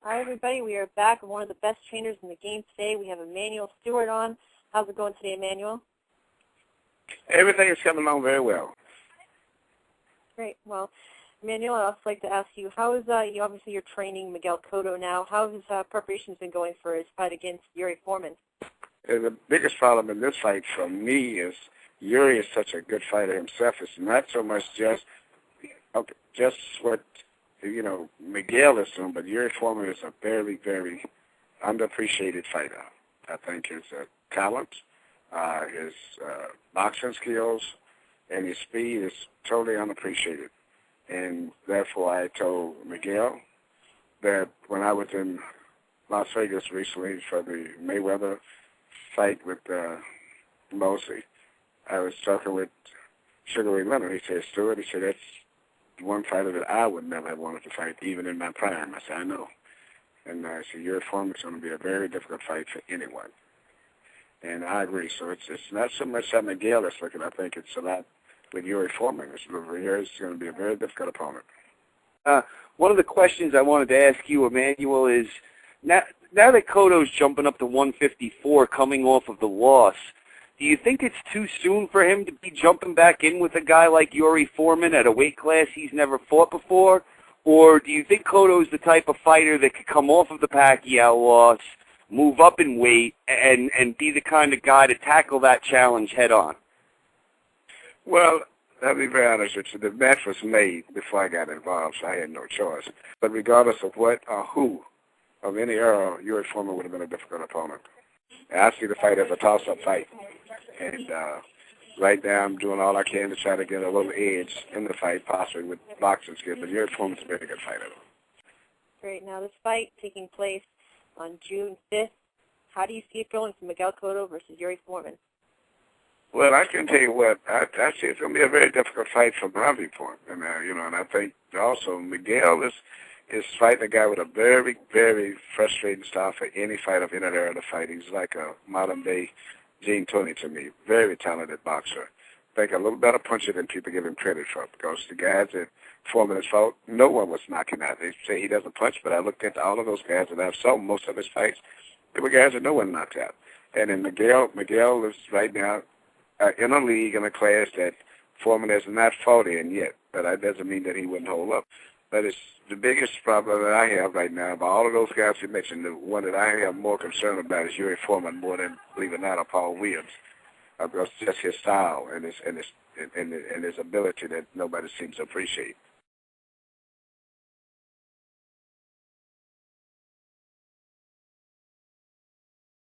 Hi, everybody. We are back with one of the best trainers in the game today. We have Emmanuel Stewart on. How's it going today, Emmanuel? Everything is coming along very well. Great. Well, Emmanuel, I'd also like to ask you, how is, obviously you're training Miguel Cotto now. How has his preparations been going for his fight against Yuri Foreman? The biggest problem in this fight for me is Yuri is such a good fighter himself. It's not so much just what, Miguel is doing, but Yuri Foreman is a very, very underappreciated fighter. I think his talent, his boxing skills, and his speed is totally unappreciated. And therefore, I told Miguel that when I was in Las Vegas recently for the Mayweather fight with Mosley, I was talking with Ray Leonard. He said, Stewart, that's one fighter that I would never have wanted to fight, even in my prime. I said, I know. And I said, Yuri Foreman is going to be a very difficult fight for anyone. And I agree. So it's not so much that Miguel is looking. I think it's a lot with Yuri Foreman. Yuri's going to be a very difficult opponent. One of the questions I wanted to ask you, Emmanuel, is now that Cotto's jumping up to 154 coming off of the loss, do you think it's too soon for him to be jumping back in with a guy like Yuri Foreman at a weight class he's never fought before? Or do you think Cotto's the type of fighter that could come off of the Pacquiao loss, move up in weight, and be the kind of guy to tackle that challenge head on? Well, I'll be very honest with you. The match was made before I got involved, so I had no choice. But regardless of what or who of any era, Yuri Foreman would have been a difficult opponent. And I see the fight as a toss-up fight. And right now I'm doing all I can to try to get a little edge in the fight, possibly with boxing skills. But Yuri Foreman's a very good fighter. Great. Now, this fight taking place on June 5th, how do you see it going for Miguel Cotto versus Yuri Foreman? Well, I can tell you what, I see it's going to be a very difficult fight from my viewpoint. And, and I think also Miguel is fighting a guy with a very, very frustrating style for any fight of any era to fight. He's like a modern-day Gene Tony to me, very talented boxer. I think a little better puncher than people give him credit for, because the guys that Foreman has fought, no one was knocking out. They say he doesn't punch, but I looked at all of those guys that I've saw most of his fights. They were guys that no one knocked out. And then Miguel is right now in a league, in a class that Foreman has not fought in yet, but that doesn't mean that he wouldn't hold up. But it's the biggest problem that I have right now, of all of those guys you mentioned, the one that I have more concern about is Yuri Foreman more than, believe it or not, or Paul Williams. Because just his style and his ability that nobody seems to appreciate.